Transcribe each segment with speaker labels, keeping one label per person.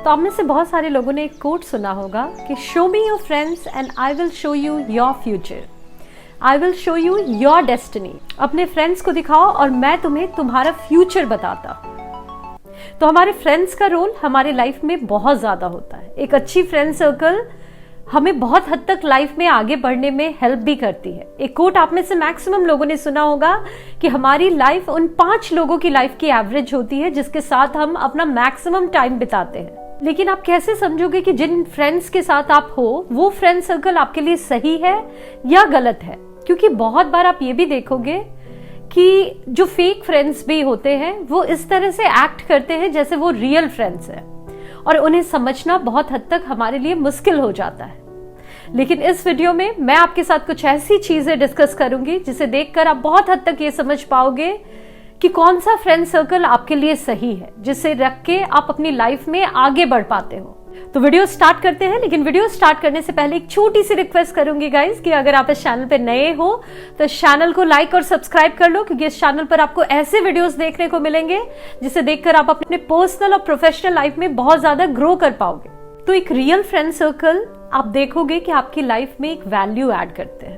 Speaker 1: तो आप में से बहुत सारे लोगों ने एक कोट सुना होगा कि show me your friends and I will show you your future, I will show you your destiny. अपने फ्रेंड्स को दिखाओ और मैं तुम्हें तुम्हारा फ्यूचर बताता। तो हमारे फ्रेंड्स का रोल हमारे लाइफ में बहुत ज्यादा होता है। एक अच्छी फ्रेंड सर्कल हमें बहुत हद तक लाइफ में आगे बढ़ने में हेल्प भी करती है। एक कोट आप में से मैक्सिमम लोगों ने सुना होगा कि हमारी लाइफ उन 5 लोगों की लाइफ की एवरेज होती है जिसके साथ हम अपना मैक्सिमम टाइम बिताते हैं। लेकिन आप कैसे समझोगे कि जिन फ्रेंड्स के साथ आप हो वो फ्रेंड सर्कल आपके लिए सही है या गलत है? क्योंकि बहुत बार आप ये भी देखोगे कि जो फेक फ्रेंड्स भी होते हैं वो इस तरह से एक्ट करते हैं जैसे वो रियल फ्रेंड्स हैं, और उन्हें समझना बहुत हद तक हमारे लिए मुश्किल हो जाता है। लेकिन इस वीडियो में मैं आपके साथ कुछ ऐसी चीजें डिस्कस करूंगी जिसे देखकर आप बहुत हद तक ये समझ पाओगे कि कौन सा फ्रेंड सर्कल आपके लिए सही है, जिसे रख के आप अपनी लाइफ में आगे बढ़ पाते हो। तो वीडियो स्टार्ट करते हैं। लेकिन वीडियो स्टार्ट करने से पहले एक छोटी सी रिक्वेस्ट करूंगी गाइस कि अगर आप इस चैनल पे नए हो तो इस चैनल को लाइक और सब्सक्राइब कर लो, क्योंकि इस चैनल पर आपको ऐसे वीडियोस देखने को मिलेंगे जिसे देखकर आप अपने पर्सनल और प्रोफेशनल लाइफ में बहुत ज्यादा ग्रो कर पाओगे। तो एक रियल फ्रेंड सर्कल आप देखोगे कि आपकी लाइफ में एक वैल्यू ऐड करते हैं।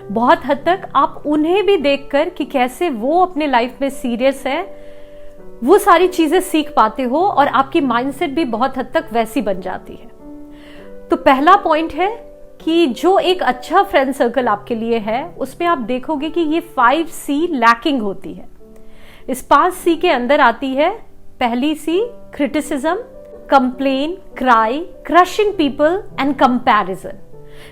Speaker 1: बहुत हद तक आप उन्हें भी देखकर कि कैसे वो अपने लाइफ में सीरियस है, वो सारी चीजें सीख पाते हो और आपकी माइंडसेट भी बहुत हद तक वैसी बन जाती है। तो पहला पॉइंट है कि जो एक अच्छा फ्रेंड सर्कल आपके लिए है उसमें आप देखोगे कि ये 5C लैकिंग होती है। इस 5C के अंदर आती है पहली C criticism, complain, cry, crushing people and comparison.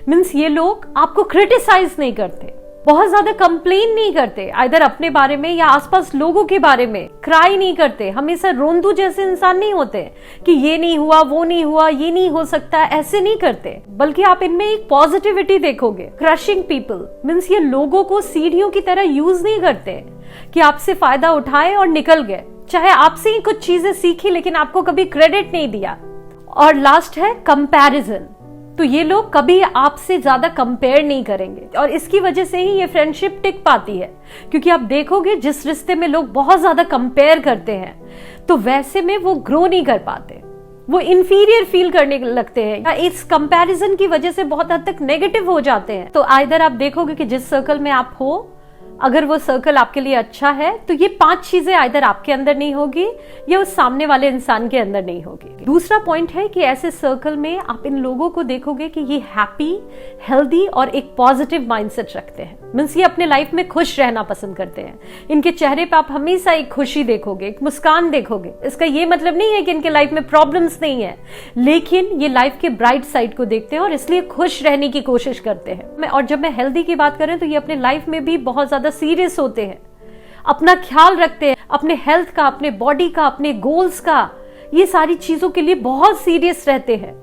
Speaker 1: Means ये लोग आपको क्रिटिसाइज नहीं करते, बहुत ज्यादा कंप्लेन नहीं करते आइदर अपने बारे में या आसपास लोगों के बारे में, क्राई नहीं करते, हमेशा रोंदू जैसे इंसान नहीं होते कि ये नहीं हुआ, वो नहीं हुआ, ये नहीं हो सकता, ऐसे नहीं करते, बल्कि आप इनमें एक पॉजिटिविटी देखोगे। क्रशिंग पीपल मीन्स ये लोगों को सीढ़ियों की तरह यूज नहीं करते कि आपसे फायदा उठाए और निकल गए, चाहे आपसे ही कुछ चीजें सीखी लेकिन आपको कभी क्रेडिट नहीं दिया। और लास्ट है कंपैरिजन। तो ये लोग कभी आपसे ज्यादा कंपेयर नहीं करेंगे और इसकी वजह से ही ये फ्रेंडशिप टिक पाती है। क्योंकि आप देखोगे जिस रिश्ते में लोग बहुत ज्यादा कंपेयर करते हैं तो वैसे में वो ग्रो नहीं कर पाते, वो इंफीरियर फील करने लगते हैं या इस कंपैरिजन की वजह से बहुत हद तक नेगेटिव हो जाते हैं। तो आइदर आप देखोगे कि जिस सर्कल में आप हो, अगर वो सर्कल आपके लिए अच्छा है तो ये 5 चीजें आइदर आपके अंदर नहीं होगी या उस सामने वाले इंसान के अंदर नहीं होगी। दूसरा पॉइंट है कि ऐसे सर्कल में आप इन लोगों को देखोगे कि ये हैप्पी, हेल्दी और एक पॉजिटिव माइंडसेट रखते हैं। मीन्स ये अपने लाइफ में खुश रहना पसंद करते हैं। इनके चेहरे पे आप हमेशा एक खुशी देखोगे, एक मुस्कान देखोगे। इसका ये मतलब नहीं है कि इनके लाइफ में प्रॉब्लम्स नहीं है, लेकिन ये लाइफ के ब्राइट साइड को देखते हैं और इसलिए खुश रहने की कोशिश करते हैं। और जब मैं हेल्दी की बात करें तो ये अपने लाइफ में भी बहुत ज्यादा सीरियस होते हैं, अपना ख्याल रखते हैं, अपने हेल्थ का, अपने बॉडी का, अपने गोल्स का, ये सारी चीजों के लिए बहुत सीरियस रहते हैं।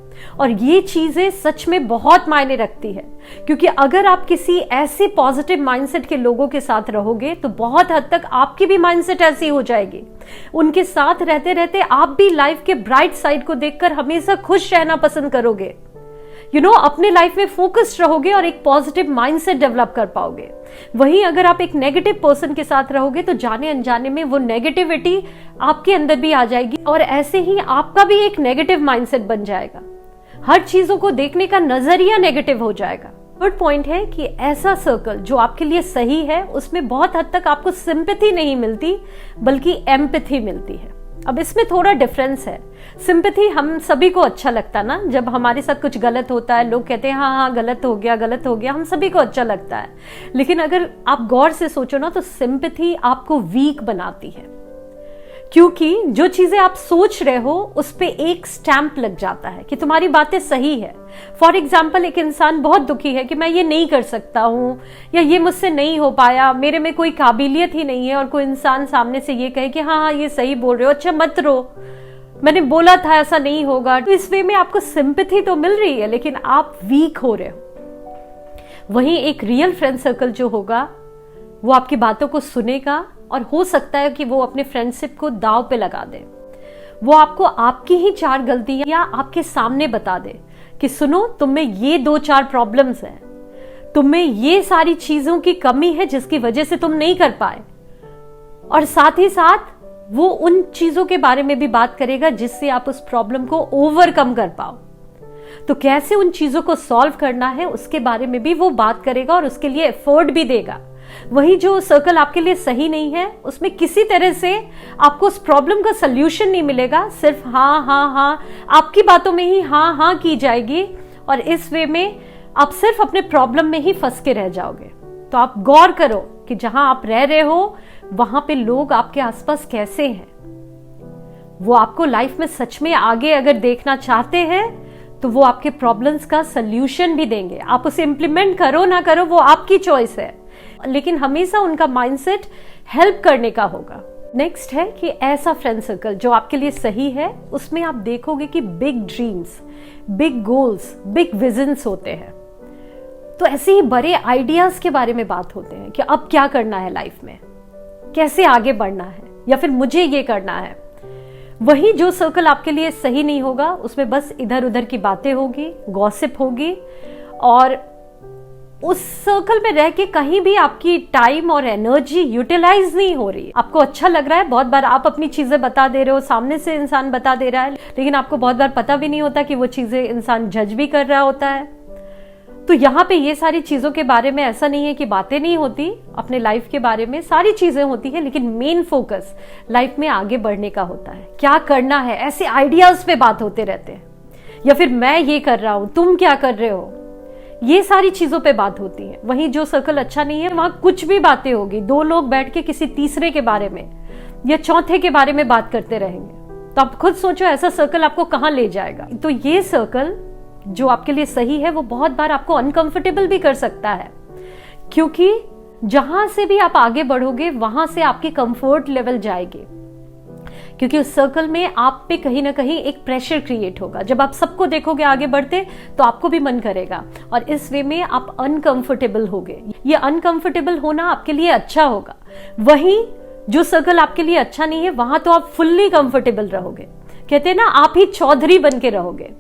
Speaker 1: और ये चीजें सच में बहुत मायने रखती है, क्योंकि अगर आप किसी ऐसे पॉजिटिव माइंडसेट के लोगों के साथ रहोगे तो बहुत हद तक आपकी भी माइंडसेट ऐसी हो जाएगी। उनके साथ रहते रहते आप भी लाइफ के ब्राइट साइड को देखकर हमेशा खुश रहना पसंद करोगे। अपने लाइफ में फोकस्ड रहोगे और एक पॉजिटिव माइंडसेट डेवलप कर पाओगे। वहीं अगर आप एक नेगेटिव पर्सन के साथ रहोगे तो जाने अनजाने में वो नेगेटिविटी आपके अंदर भी आ जाएगी और ऐसे ही आपका भी एक नेगेटिव माइंडसेट बन जाएगा। हर चीजों को देखने का नजरिया नेगेटिव हो जाएगा। थर्ड पॉइंट है कि ऐसा सर्कल जो आपके लिए सही है उसमें बहुत हद तक आपको सिंपैथी नहीं मिलती बल्कि एम्पैथी मिलती है। अब इसमें थोड़ा डिफरेंस है। सिंपैथी हम सभी को अच्छा लगता ना, जब हमारे साथ कुछ गलत होता है लोग कहते हैं हाँ हाँ गलत हो गया, हम सभी को अच्छा लगता है। लेकिन अगर आप गौर से सोचो ना तो सिंपैथी आपको वीक बनाती है, क्योंकि जो चीजें आप सोच रहे हो उस पे एक स्टैंप लग जाता है कि तुम्हारी बातें सही है। फॉर एग्जाम्पल, एक इंसान बहुत दुखी है कि मैं ये नहीं कर सकता हूँ या ये मुझसे नहीं हो पाया, मेरे में कोई काबिलियत ही नहीं है, और कोई इंसान सामने से ये कहे कि हाँ हाँ ये सही बोल रहे हो, अच्छा मत रो, मैंने बोला था ऐसा नहीं होगा। तो इस वे में आपको सिंपैथी तो मिल रही है लेकिन आप वीक हो रहे हो। वहीं एक रियल फ्रेंड सर्कल जो होगा वो आपकी बातों को सुनेगा और हो सकता है कि वो अपने फ्रेंडशिप को दांव पे लगा दे। वो आपको आपकी ही 4 गलतियां या आपके सामने बता दे कि सुनो तुम में ये 2-4 प्रॉब्लम्स हैं, तुम में ये सारी चीजों की कमी है जिसकी वजह से तुम नहीं कर पाए, और साथ ही साथ वो उन चीजों के बारे में भी बात करेगा जिससे आप उस प्रॉब्लम को ओवरकम कर पाओ। तो कैसे उन चीजों को सॉल्व करना है उसके बारे में भी वो बात करेगा और उसके लिए एफर्ट भी देगा। वही जो सर्कल आपके लिए सही नहीं है, उसमें किसी तरह से आपको उस प्रॉब्लम का सल्यूशन नहीं मिलेगा, सिर्फ हाँ हाँ हाँ, आपकी बातों में ही हाँ हाँ की जाएगी और इस वे में आप सिर्फ अपने प्रॉब्लम में ही फंस के रह जाओगे। तो आप गौर करो कि जहां आप रह रहे हो वहां पे लोग आपके आसपास कैसे हैं। वो आपको लाइफ में सच में आगे अगर देखना चाहते हैं तो वो आपके प्रॉब्लम्स का सल्यूशन भी देंगे। आप उसे इंप्लीमेंट करो ना करो वो आपकी चॉइस है, लेकिन हमेशा उनका माइंडसेट हेल्प करने का होगा। नेक्स्ट है कि ऐसा फ्रेंड सर्कल जो आपके लिए सही है, उसमें आप देखोगे कि big dreams, big goals, big visions होते हैं। तो ऐसे ही बड़े आइडियाज के बारे में बात होते हैं कि अब क्या करना है लाइफ में, कैसे आगे बढ़ना है, या फिर मुझे ये करना है। वही जो सर्कल आपके लिए सही नहीं होगा, उसमें बस इधर उधर की बातें होगी, गॉसिप होगी, और उस सर्कल में रह के कहीं भी आपकी टाइम और एनर्जी यूटिलाइज नहीं हो रही। आपको अच्छा लग रहा है, बहुत बार आप अपनी चीजें बता दे रहे हो, सामने से इंसान बता दे रहा है, लेकिन आपको बहुत बार पता भी नहीं होता कि वो चीजें इंसान जज भी कर रहा होता है। तो यहाँ पे ये सारी चीजों के बारे में ऐसा नहीं है कि बातें नहीं होती, अपने लाइफ के बारे में सारी चीजें होती है, लेकिन मेन फोकस लाइफ में आगे बढ़ने का होता है, क्या करना है। ऐसे आइडियाज पे बात होते रहते हैं, या फिर मैं ये कर रहा हूं, तुम क्या कर रहे हो, ये सारी चीजों पे बात होती है। वहीं जो सर्कल अच्छा नहीं है वहां कुछ भी बातें होगी, दो लोग बैठ के किसी तीसरे के बारे में या चौथे के बारे में बात करते रहेंगे। तो आप खुद सोचो ऐसा सर्कल आपको कहां ले जाएगा। तो ये सर्कल जो आपके लिए सही है वो बहुत बार आपको अनकंफर्टेबल भी कर सकता है, क्योंकि जहां से भी आप आगे बढ़ोगे वहां से आपकी कंफर्ट लेवल जाएगी, क्योंकि उस सर्कल में आप पे कहीं ना कहीं एक प्रेशर क्रिएट होगा। जब आप सबको देखोगे आगे बढ़ते तो आपको भी मन करेगा और इस वे में आप अनकंफर्टेबल होगे। ये अनकंफर्टेबल होना आपके लिए अच्छा होगा। वहीं जो सर्कल आपके लिए अच्छा नहीं है वहां तो आप फुल्ली कंफर्टेबल रहोगे। कहते हैं ना, आप ही चौधरी बन के रहोगे।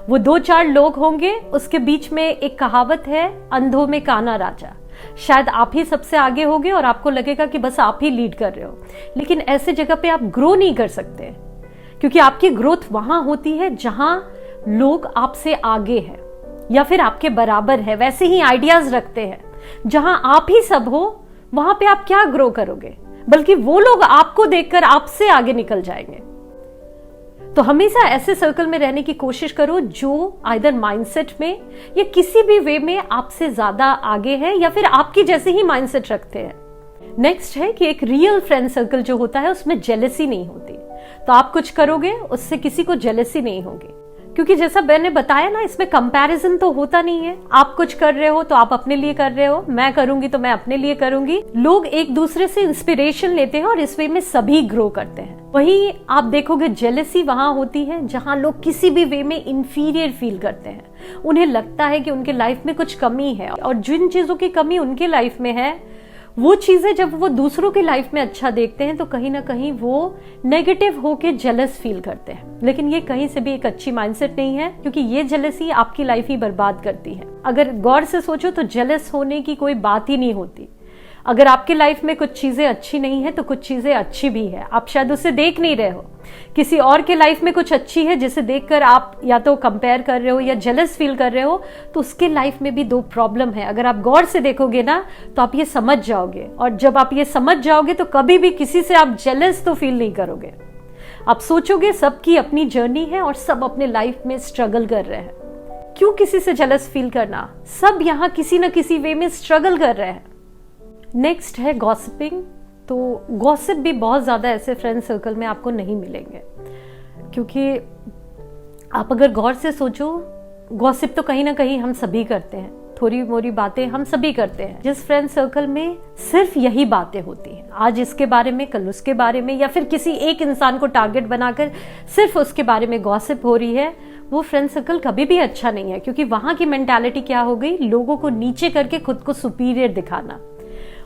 Speaker 1: वो दो चार लोग होंगे, उसके बीच में एक कहावत है, अंधों में काना राजा। शायद आप ही सबसे आगे होगे और आपको लगेगा कि बस आप ही लीड कर रहे हो, लेकिन ऐसे जगह पे आप ग्रो नहीं कर सकते, क्योंकि आपकी ग्रोथ वहां होती है जहां लोग आपसे आगे हैं या फिर आपके बराबर है, वैसे ही आइडियाज रखते हैं। जहां आप ही सब हो वहां पे आप क्या ग्रो करोगे, बल्कि वो लोग आपको देखकर आपसे आगे निकल जाएंगे। तो हमेशा ऐसे सर्कल में रहने की कोशिश करो जो आइदर माइंडसेट में या किसी भी वे में आपसे ज्यादा आगे है या फिर आपकी जैसे ही माइंडसेट रखते हैं। नेक्स्ट है कि एक रियल फ्रेंड सर्कल जो होता है उसमें जेलसी नहीं होती। तो आप कुछ करोगे उससे किसी को जेलसी नहीं होगी, क्योंकि जैसा मैंने बताया ना, इसमें कंपैरिजन तो होता नहीं है। आप कुछ कर रहे हो तो आप अपने लिए कर रहे हो, मैं करूंगी तो मैं अपने लिए करूंगी। लोग एक दूसरे से इंस्पिरेशन लेते हैं और इस वे में सभी ग्रो करते हैं। वहीं आप देखोगे जेलसी वहां होती है जहां लोग किसी भी वे में इंफीरियर फील करते हैं। उन्हें लगता है कि उनके लाइफ में कुछ कमी है, और जिन चीजों की कमी उनके लाइफ में है वो चीजें जब वो दूसरों की लाइफ में अच्छा देखते हैं तो कहीं ना कहीं वो नेगेटिव होके जेलस फील करते हैं। लेकिन ये कहीं से भी एक अच्छी माइंडसेट नहीं है, क्योंकि ये जेलसी आपकी लाइफ ही बर्बाद करती है। अगर गौर से सोचो तो जेलस होने की कोई बात ही नहीं होती। अगर आपकी लाइफ में कुछ चीजें अच्छी नहीं है तो कुछ चीजें अच्छी भी है, आप शायद उसे देख नहीं रहे हो। किसी और के लाइफ में कुछ अच्छी है जिसे देखकर आप या तो कंपेयर कर रहे हो या जेलस फील कर रहे हो, तो उसके लाइफ में भी दो प्रॉब्लम है। अगर आप गौर से देखोगे ना तो आप ये समझ जाओगे, और जब आप ये समझ जाओगे तो कभी भी किसी से आप जेलस तो फील नहीं करोगे। आप सोचोगे सबकी अपनी जर्नी है और सब अपने लाइफ में स्ट्रगल कर रहे हैं, क्यों किसी से जेलस फील करना, सब यहाँ किसी न किसी वे में स्ट्रगल कर रहे हैं। नेक्स्ट है गॉसिपिंग। तो गॉसिप भी बहुत ज़्यादा ऐसे फ्रेंड सर्कल में आपको नहीं मिलेंगे, क्योंकि आप अगर गौर से सोचो, गॉसिप तो कहीं ना कहीं हम सभी करते हैं, थोड़ी मोरी बातें हम सभी करते हैं। जिस फ्रेंड सर्कल में सिर्फ यही बातें होती हैं, आज इसके बारे में, कल उसके बारे में, या फिर किसी एक इंसान को टारगेट बनाकर सिर्फ उसके बारे में गॉसिप हो रही है, वो फ्रेंड सर्कल कभी भी अच्छा नहीं है। क्योंकि वहां की मेंटालिटी क्या हो गई, लोगों को नीचे करके खुद को सुपीरियर दिखाना,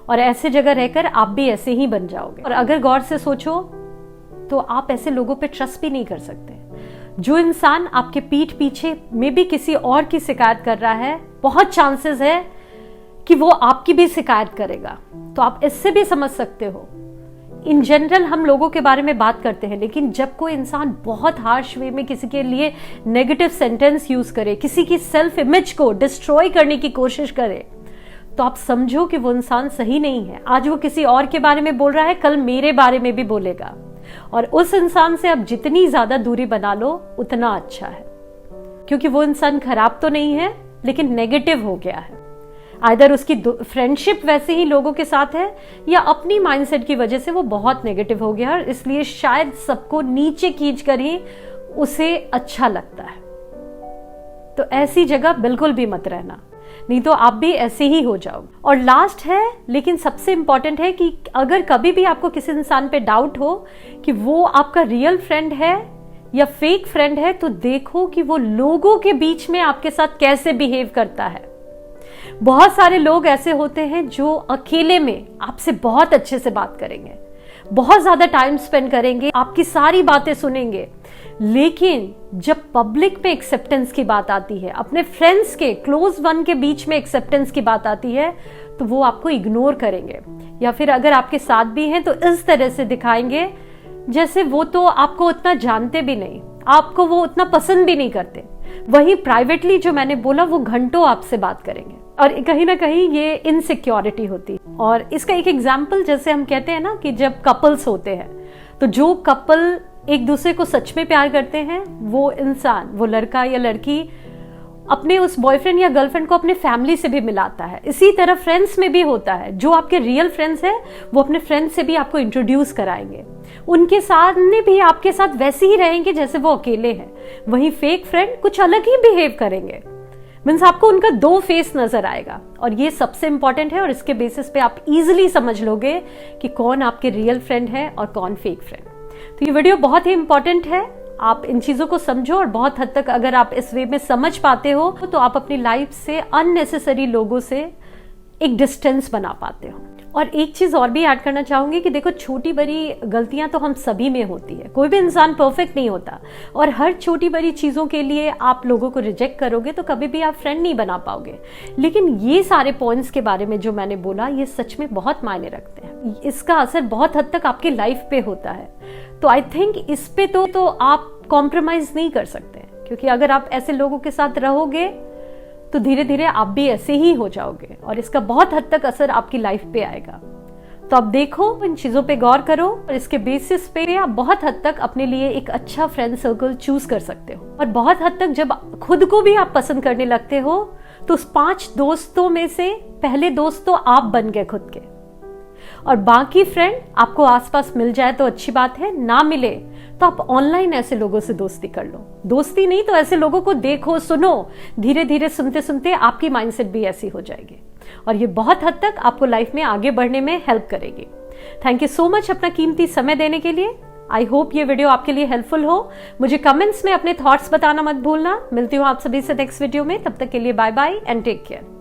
Speaker 1: और ऐसे जगह रहकर आप भी ऐसे ही बन जाओगे। और अगर गौर से सोचो तो आप ऐसे लोगों पे ट्रस्ट भी नहीं कर सकते। जो इंसान आपके पीठ पीछे में भी किसी और की शिकायत कर रहा है, बहुत चांसेस है कि वो आपकी भी शिकायत करेगा। तो आप इससे भी समझ सकते हो, इन जनरल हम लोगों के बारे में बात करते हैं, लेकिन जब कोई इंसान बहुत हार्श वे में किसी के लिए नेगेटिव सेंटेंस यूज करे, किसी की सेल्फ इमेज को डिस्ट्रॉय करने की कोशिश करे, तो आप समझो कि वो इंसान सही नहीं है। आज वो किसी और के बारे में बोल रहा है, कल मेरे बारे में भी बोलेगा, और उस इंसान से आप जितनी ज्यादा दूरी बना लो उतना अच्छा है, क्योंकि वो इंसान खराब तो नहीं है लेकिन नेगेटिव हो गया है। आइदर उसकी फ्रेंडशिप वैसे ही लोगों के साथ है, या अपनी माइंडसेट की वजह से वो बहुत नेगेटिव हो गया है, इसलिए शायद सबको नीचे खींच कर ही उसे अच्छा लगता है। तो ऐसी जगह बिल्कुल भी मत रहना, नहीं तो आप भी ऐसे ही हो जाओगे। और लास्ट है, लेकिन सबसे इंपॉर्टेंट है, कि अगर कभी भी आपको किसी इंसान पे डाउट हो कि वो आपका रियल फ्रेंड है या फेक फ्रेंड है, तो देखो कि वो लोगों के बीच में आपके साथ कैसे बिहेव करता है। बहुत सारे लोग ऐसे होते हैं जो अकेले में आपसे बहुत अच्छे से बात करेंगे, बहुत ज्यादा टाइम स्पेंड करेंगे, आपकी सारी बातें सुनेंगे, लेकिन जब पब्लिक पे एक्सेप्टेंस की बात आती है, अपने फ्रेंड्स के क्लोज वन के बीच में एक्सेप्टेंस की बात आती है, तो वो आपको इग्नोर करेंगे, या फिर अगर आपके साथ भी हैं तो इस तरह से दिखाएंगे जैसे वो तो आपको उतना जानते भी नहीं, आपको वो उतना पसंद भी नहीं करते। वही प्राइवेटली जो मैंने बोला, वो घंटों आपसे बात करेंगे, और कहीं ना कहीं ये इनसिक्योरिटी होती है। और इसका एक एग्जाम्पल, जैसे हम कहते हैं ना कि जब कपल्स होते हैं, तो जो कपल एक दूसरे को सच में प्यार करते हैं, वो इंसान, वो लड़का या लड़की अपने उस बॉयफ्रेंड या गर्लफ्रेंड को अपने फैमिली से भी मिलाता है। इसी तरह फ्रेंड्स में भी होता है, जो आपके रियल फ्रेंड्स हैं वो अपने फ्रेंड्स से भी आपको इंट्रोड्यूस कराएंगे, उनके सामने भी आपके साथ वैसे ही रहेंगे जैसे वो अकेले हैं। वहीं फेक फ्रेंड कुछ अलग ही बिहेव करेंगे, मीन्स आपको उनका दो फेस नजर आएगा, और ये सबसे इंपॉर्टेंट है, और इसके बेसिस पे आप इजिली समझ लोगे कि कौन आपके रियल फ्रेंड है और कौन फेक फ्रेंड। तो ये वीडियो बहुत ही इंपॉर्टेंट है, आप इन चीजों को समझो, और बहुत हद तक अगर आप इस वे में समझ पाते हो तो आप अपनी लाइफ से अननेसेसरी लोगों से एक डिस्टेंस बना पाते हो। और एक चीज और भी ऐड करना चाहूंगी कि देखो, छोटी बड़ी गलतियां तो हम सभी में होती है, कोई भी इंसान परफेक्ट नहीं होता, और हर छोटी बड़ी चीजों के लिए आप लोगों को रिजेक्ट करोगे तो कभी भी आप फ्रेंड नहीं बना पाओगे। लेकिन ये सारे पॉइंट्स के बारे में जो मैंने बोला, ये सच में बहुत मायने रखते हैं, इसका असर बहुत हद तक आपकी लाइफ पे होता है। तो आई थिंक इस पे तो आप कॉम्प्रोमाइज नहीं कर सकते, क्योंकि अगर आप ऐसे लोगों के साथ रहोगे तो धीरे धीरे आप भी ऐसे ही हो जाओगे, और इसका बहुत हद तक असर आपकी लाइफ पे आएगा। तो अब देखो, इन चीजों पे गौर करो, और इसके बेसिस पे आप बहुत हद तक अपने लिए एक अच्छा फ्रेंड सर्कल चूज कर सकते हो। और बहुत हद तक जब खुद को भी आप पसंद करने लगते हो, तो उस 5 दोस्तों में से पहले दोस्त तो आप बन गए खुद के, और बाकी फ्रेंड आपको आसपास मिल जाए तो अच्छी बात है, ना मिले तो आप ऑनलाइन ऐसे लोगों से दोस्ती कर लो। दोस्ती नहीं तो ऐसे लोगों को देखो, सुनो, धीरे धीरे सुनते सुनते आपकी माइंडसेट भी ऐसी हो जाएगी, और ये बहुत हद तक आपको लाइफ में आगे बढ़ने में हेल्प करेगी। थैंक यू सो मच अपना कीमती समय देने के लिए। आई होप ये वीडियो आपके लिए हेल्पफुल हो। मुझे कमेंट्स में अपने थॉट्स बताना मत भूलना। मिलती हूँ आप सभी से नेक्स्ट वीडियो में, तब तक के लिए bye bye and take care.